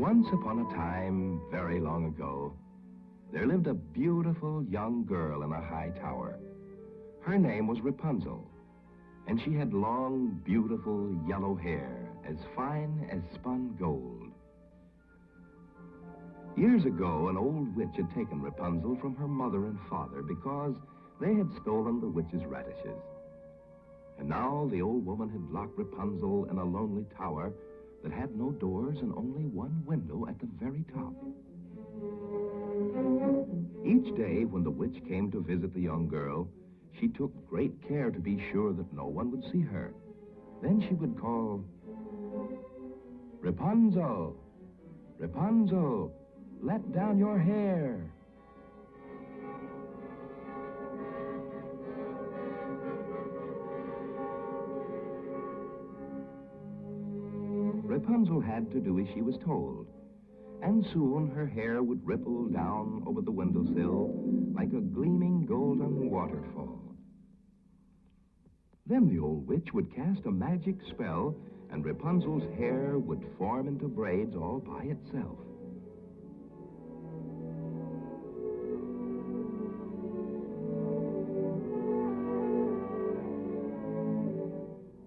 Once upon a time, very long ago, there lived a beautiful young girl in a high tower. Her name was Rapunzel, and she had long, beautiful yellow hair, as fine as spun gold. Years ago, an old witch had taken Rapunzel from her mother and father because they had stolen the witch's radishes. And now the old woman had locked Rapunzel in a lonely tower that had no doors and only one window at the very top. Each day when the witch came to visit the young girl, she took great care to be sure that no one would see her. Then she would call, "Rapunzel, Rapunzel, let down your hair." Rapunzel had to do as she was told, and soon her hair would ripple down over the windowsill like a gleaming golden waterfall. Then the old witch would cast a magic spell, and Rapunzel's hair would form into braids all by itself.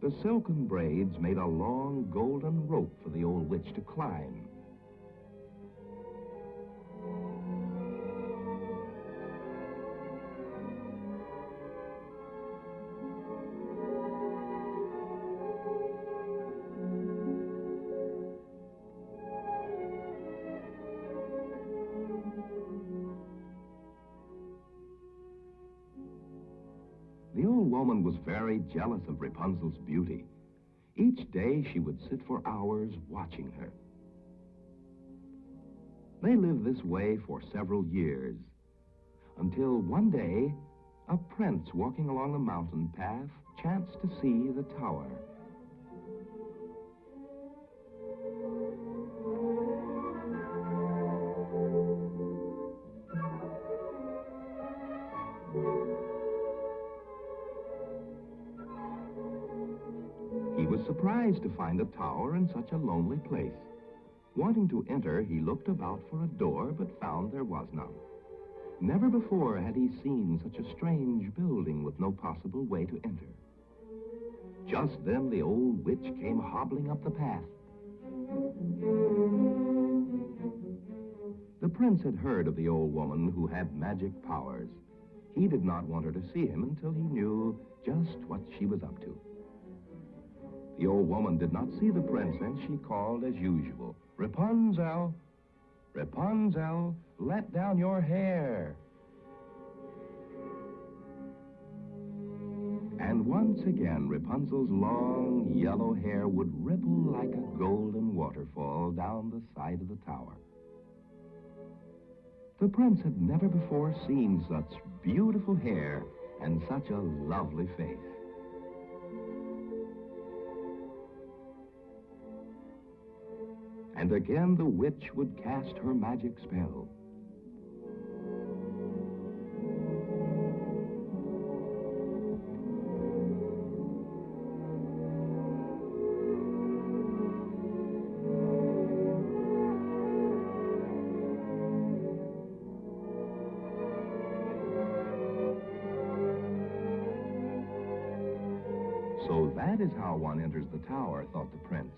The silken braids made a long golden rope for the old witch to climb. The old woman was very jealous of Rapunzel's beauty. Each day she would sit for hours watching her. They lived this way for several years, until one day a prince walking along the mountain path chanced to see the tower. He was surprised to find a tower in such a lonely place. Wanting to enter, he looked about for a door, but found there was none. Never before had he seen such a strange building with no possible way to enter. Just then the old witch came hobbling up the path. The prince had heard of the old woman who had magic powers. He did not want her to see him until he knew just what she was up to. The old woman did not see the prince, and she called as usual, "Rapunzel, Rapunzel, let down your hair." And once again, Rapunzel's long yellow hair would ripple like a golden waterfall down the side of the tower. The prince had never before seen such beautiful hair and such a lovely face. And again the witch would cast her magic spell. So that is how one enters the tower, thought the prince.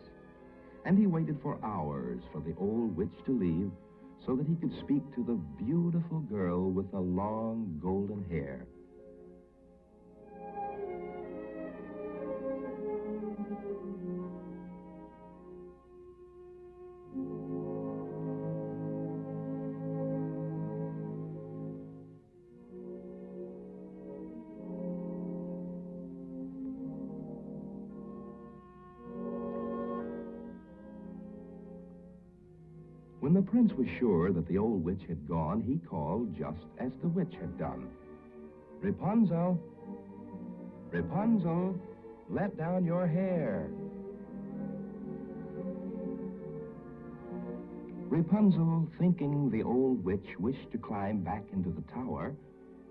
And he waited for hours for the old witch to leave so that he could speak to the beautiful girl with the long golden hair. When the prince was sure that the old witch had gone, he called just as the witch had done. "Rapunzel, Rapunzel, let down your hair." Rapunzel, thinking the old witch wished to climb back into the tower,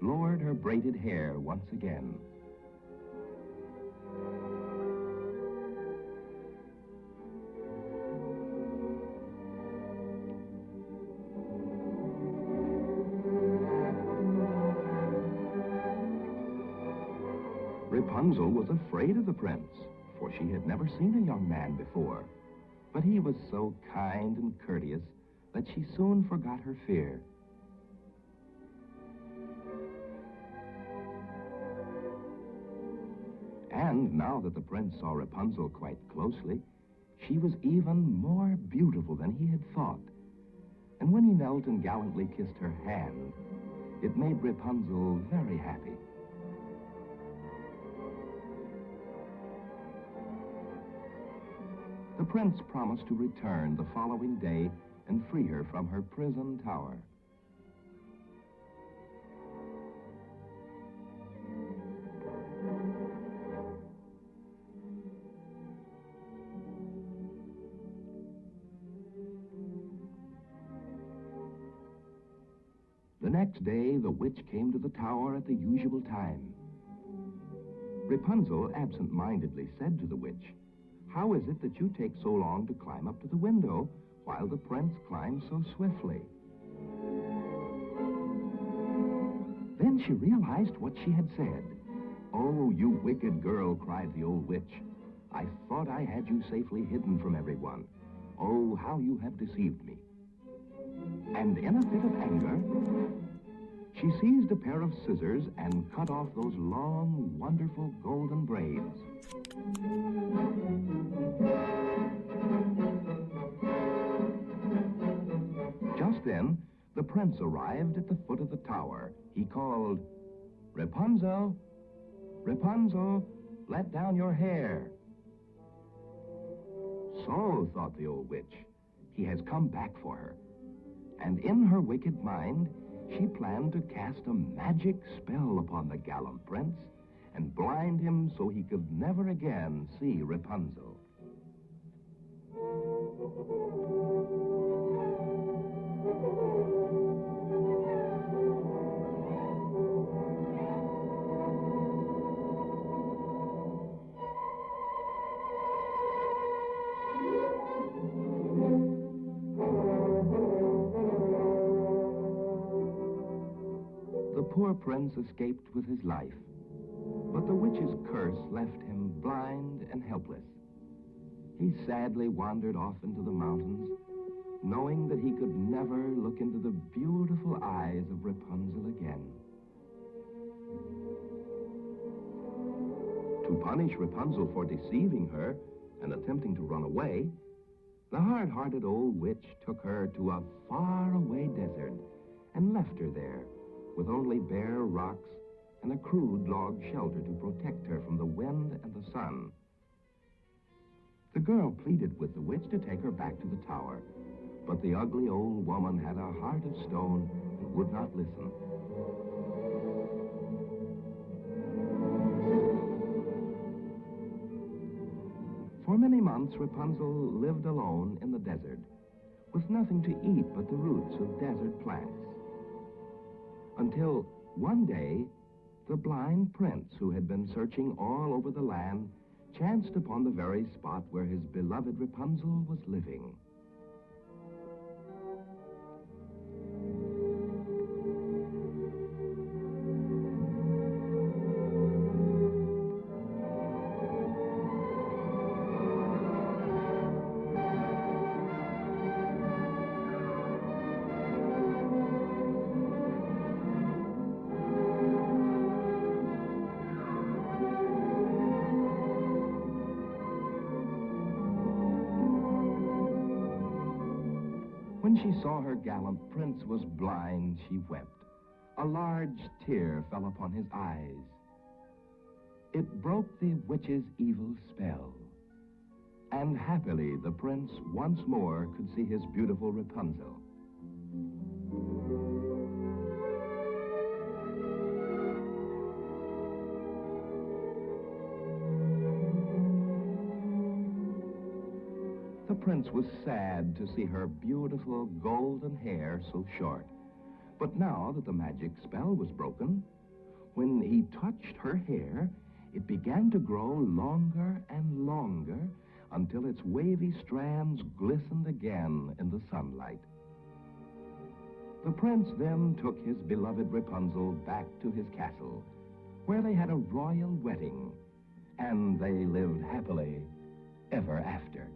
lowered her braided hair once again. Rapunzel was afraid of the prince, for she had never seen a young man before. But he was so kind and courteous that she soon forgot her fear. And now that the prince saw Rapunzel quite closely, she was even more beautiful than he had thought. And when he knelt and gallantly kissed her hand, it made Rapunzel very happy. The prince promised to return the following day and free her from her prison tower. The next day, the witch came to the tower at the usual time. Rapunzel absent-mindedly said to the witch, "How is it that you take so long to climb up to the window while the prince climbs so swiftly?" Then she realized what she had said. "Oh, you wicked girl," cried the old witch. "I thought I had you safely hidden from everyone. Oh, how you have deceived me." And in a fit of anger, she seized a pair of scissors and cut off those long, wonderful golden braids. Just then, the prince arrived at the foot of the tower. He called, "Rapunzel, Rapunzel, let down your hair." So, thought the old witch, he has come back for her. And in her wicked mind, she planned to cast a magic spell upon the gallant prince and blind him so he could never again see Rapunzel. The poor prince escaped with his life, but the witch's curse left him blind and helpless. He sadly wandered off into the mountains, knowing that he could never look into the beautiful eyes of Rapunzel again. To punish Rapunzel for deceiving her and attempting to run away, the hard-hearted old witch took her to a far-away desert and left her there with only bare rocks and a crude log shelter to protect her from the wind and the sun. The girl pleaded with the witch to take her back to the tower, but the ugly old woman had a heart of stone and would not listen. For many months, Rapunzel lived alone in the desert, with nothing to eat but the roots of desert plants. Until one day, the blind prince, who had been searching all over the land, chanced upon the very spot where his beloved Rapunzel was living. When she saw her gallant prince was blind, she wept. A large tear fell upon his eyes. It broke the witch's evil spell. And happily the prince once more could see his beautiful Rapunzel. The prince was sad to see her beautiful golden hair so short. But now that the magic spell was broken, when he touched her hair, it began to grow longer and longer until its wavy strands glistened again in the sunlight. The prince then took his beloved Rapunzel back to his castle, where they had a royal wedding, and they lived happily ever after.